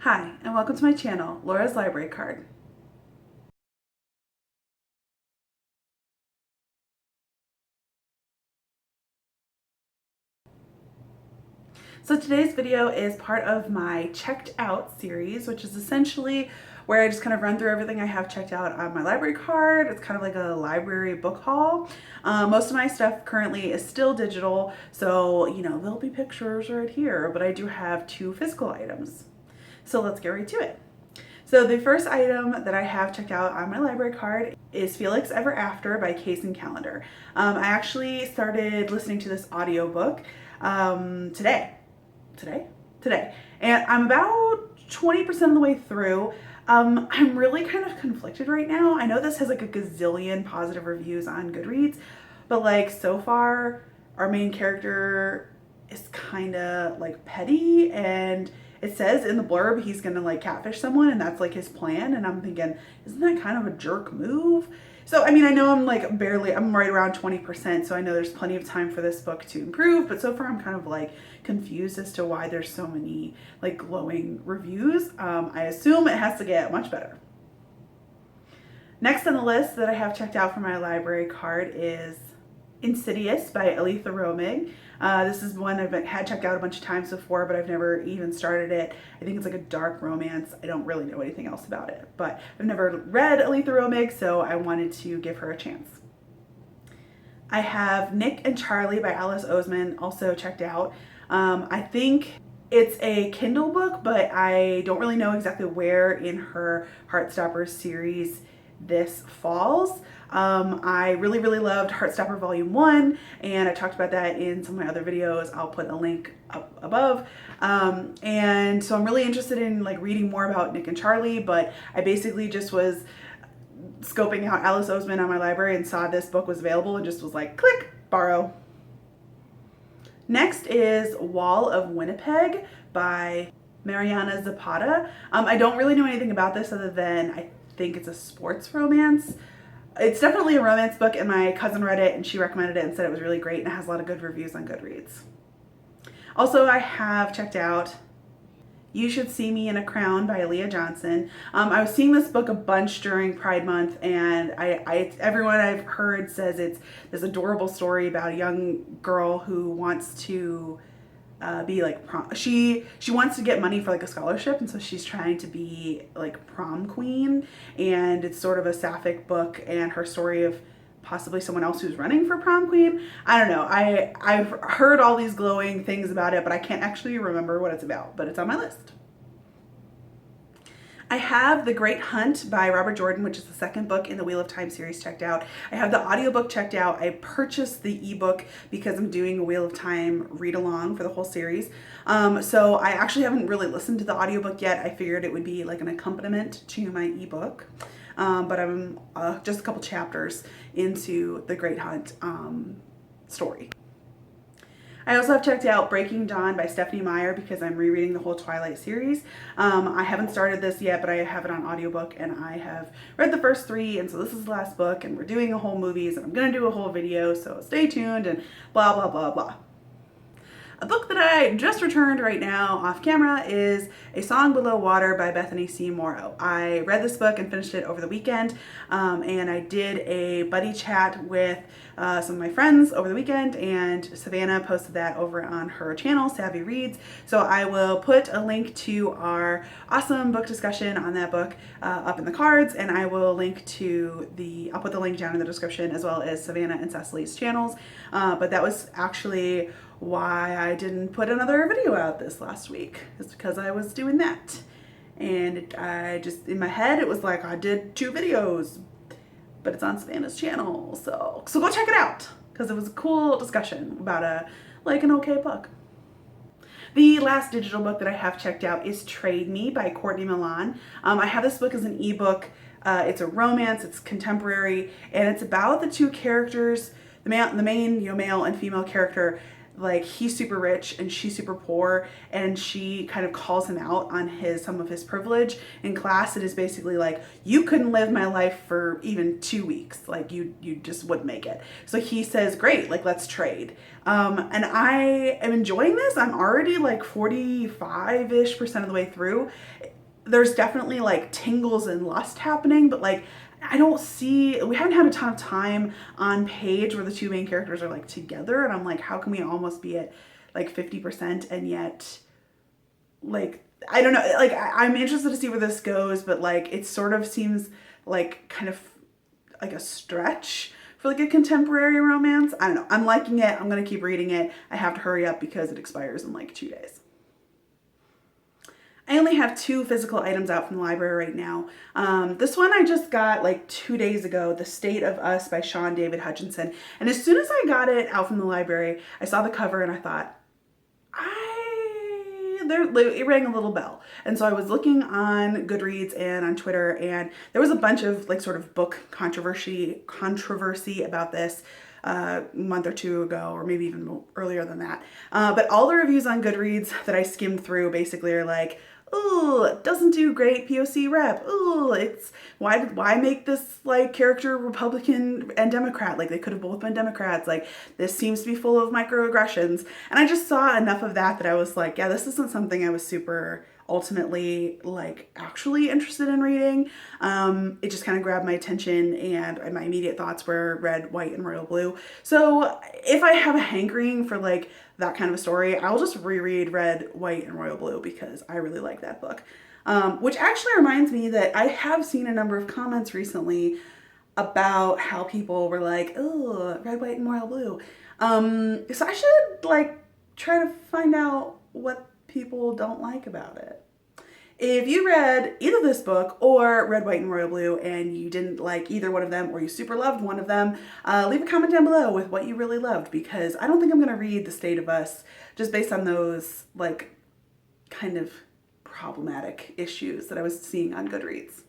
Hi, and welcome to my channel, Laura's Library Card. So today's video is part of my checked out series, which is essentially where I just kind of run through everything I have checked out on my library card. It's kind of like a library book haul. Most of my stuff currently is still digital, so there'll be pictures right here, but I do have 2 physical items. So let's get right to it. So the first item that I have checked out on my library card is Felix Ever After by Kacen Callender. I actually started listening to this audiobook today. And I'm about 20% of the way through. I'm really kind of conflicted right now. I know this has like a gazillion positive reviews on Goodreads, but like so far our main character is kind of like petty, and it says in the blurb he's gonna like catfish someone and that's like his plan, and I'm thinking, isn't that kind of a jerk move? So I mean, I know I'm right around 20%, so I know there's plenty of time for this book to improve, but so far I'm kind of like confused as to why there's so many like glowing reviews. I assume it has to get much better. Next on the list that I have checked out for my library card is Insidious by Aleatha Romig. This is one I've had checked out a bunch of times before, but I've never even started it. I think it's like a dark romance. I don't really know anything else about it, but I've never read Aleatha Romig, so I wanted to give her a chance. I have Nick and Charlie by Alice Oseman also checked out. I think it's a Kindle book, but I don't really know exactly where in her Heartstopper series this falls. I really loved Heartstopper Volume 1, and I talked about that in some of my other videos. I'll put a link up above. And so I'm really interested in like reading more about Nick and Charlie, but I basically just was scoping out Alice Oseman on my library and saw this book was available and just was like, click, borrow. Next is Wall of Winnipeg by Mariana Zapata. I don't really know anything about this other than I think it's a sports romance. It's definitely a romance book, and my cousin read it and she recommended it and said it was really great, and it has a lot of good reviews on Goodreads. Also, I have checked out You Should See Me in a Crown by Leah Johnson. I was seeing this book a bunch during Pride Month, and everyone I've heard says it's this adorable story about a young girl who wants to be like she wants to get money for like a scholarship, and so she's trying to be like prom queen, and it's sort of a sapphic book and her story of possibly someone else who's running for prom queen. I don't know. I've heard all these glowing things about it, but I can't actually remember what it's about, but it's on my list. I have The Great Hunt by Robert Jordan, which is the second book in the Wheel of Time series, checked out. I have the audiobook checked out. I purchased the ebook because I'm doing a Wheel of Time read along for the whole series. So I actually haven't really listened to the audiobook yet. I figured it would be like an accompaniment to my ebook. But I'm just a couple chapters into The Great Hunt story. I also have checked out Breaking Dawn by Stephenie Meyer because I'm rereading the whole Twilight series. I haven't started this yet, but I have it on audiobook, and I have read the first 3, and so this is the last book, and we're doing a whole movies, and I'm going to do a whole video, so stay tuned, and blah, blah, blah, blah. A book that I just returned right now off camera is A Song Below Water by Bethany C. Morrow. I read this book and finished it over the weekend, and I did a buddy chat with some of my friends over the weekend, and Savannah posted that over on her channel, Savvy Reads. So I will put a link to our awesome book discussion on that book up in the cards, and I will link to I'll put the link down in the description, as well as Savannah and Cecily's channels. But that was actually why I didn't put another video out this last week, is because I was doing that. And I just, in my head, it was like I did 2 videos, but it's on Savannah's channel. So go check it out, because it was a cool discussion about an okay book. The last digital book that I have checked out is Trade Me by Courtney Milan. I have this book as an ebook. It's a romance, it's contemporary, and it's about the 2 characters, the main male and female character. Like, he's super rich and she's super poor, and she kind of calls him out on some of his privilege. In class, it is basically like, you couldn't live my life for even 2 weeks. Like, you just wouldn't make it. So he says, great, like, let's trade. And I am enjoying this. I'm already like 45-ish% of the way through. there's definitely like tingles and lust happening, but like I don't see, we haven't had a ton of time on page where the two main characters are like together, and I'm like, how can we almost be at like 50% and yet like, I don't know, like I'm interested to see where this goes, but like it sort of seems like kind of like a stretch for like a contemporary romance. I don't know. I'm liking it. I'm going to keep reading it. I have to hurry up because it expires in like 2 days. I only have 2 physical items out from the library right now. This one I just got like 2 days ago, The State of Us by Shaun David Hutchinson. And as soon as I got it out from the library, I saw the cover and I thought, it rang a little bell. And so I was looking on Goodreads and on Twitter, and there was a bunch of like sort of book controversy about this a month or 2 ago, or maybe even earlier than that. But all the reviews on Goodreads that I skimmed through basically are like, ooh, it doesn't do great POC rep. Ooh, it's why make this like character Republican and Democrat? Like they could have both been Democrats. Like this seems to be full of microaggressions. And I just saw enough of that I was like, yeah, this isn't something I was super ultimately like actually interested in reading. It just kind of grabbed my attention, and my immediate thoughts were red, white, and royal blue. So if I have a hankering for like that kind of a story, I'll just reread Red, White, and Royal Blue because I really like that book. Which actually reminds me that I have seen a number of comments recently about how people were like, oh, Red, White, and Royal Blue. So I should like try to find out what people don't like about it. If you read either this book or Red, White, and Royal Blue and you didn't like either one of them, or you super loved one of them, leave a comment down below with what you really loved, because I don't think I'm going to read The State of Us just based on those like kind of problematic issues that I was seeing on Goodreads.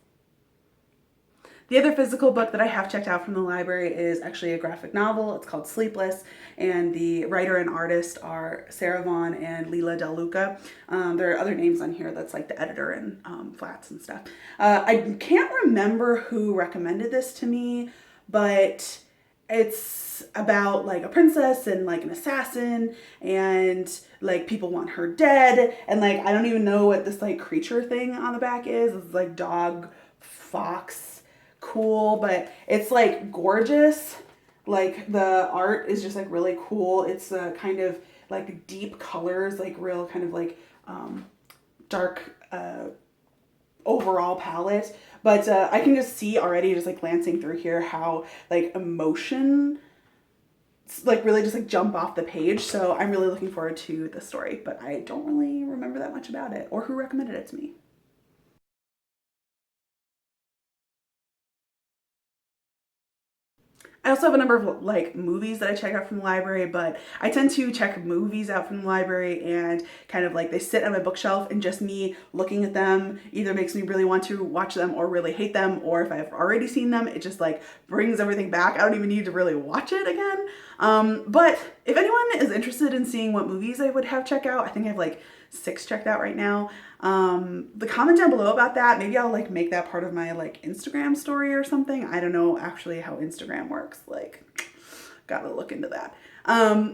The other physical book that I have checked out from the library is actually a graphic novel. It's called Sleepless, and the writer and artist are Sarah Vaughn and Leila Del Duca. There are other names on here that's like the editor and Flats and stuff. I can't remember who recommended this to me, but it's about like a princess and like an assassin, and like people want her dead, and like I don't even know what this like creature thing on the back is. It's like dog, fox, cool, but it's like gorgeous. Like the art is just like really cool. It's kind of like deep colors, like real kind of like dark overall palette. But I can just see already, just like glancing through here, how like emotion like really just like jump off the page. So I'm really looking forward to the story, but I don't really remember that much about it or who recommended it to me. I also have a number of like movies that I check out from the library, but I tend to check movies out from the library and kind of like they sit on my bookshelf, and just me looking at them either makes me really want to watch them or really hate them, or if I've already seen them, it just like brings everything back. I don't even need to really watch it again. But if anyone is interested in seeing what movies I would have check out, I think I have like 6 checked out right now. The comment down below about that, maybe I'll like make that part of my like Instagram story or something. I don't know actually how Instagram works. Like, gotta look into that.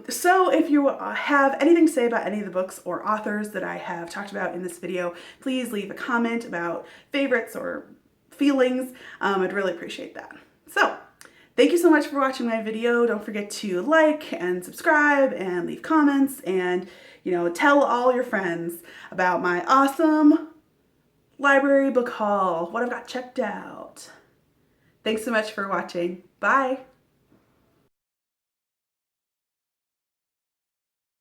So if you have anything to say about any of the books or authors that I have talked about in this video, please leave a comment about favorites or feelings. I'd really appreciate that. So thank you so much for watching my video. Don't forget to like and subscribe and leave comments, and tell all your friends about my awesome library book haul, what I've got checked out. Thanks so much for watching. Bye.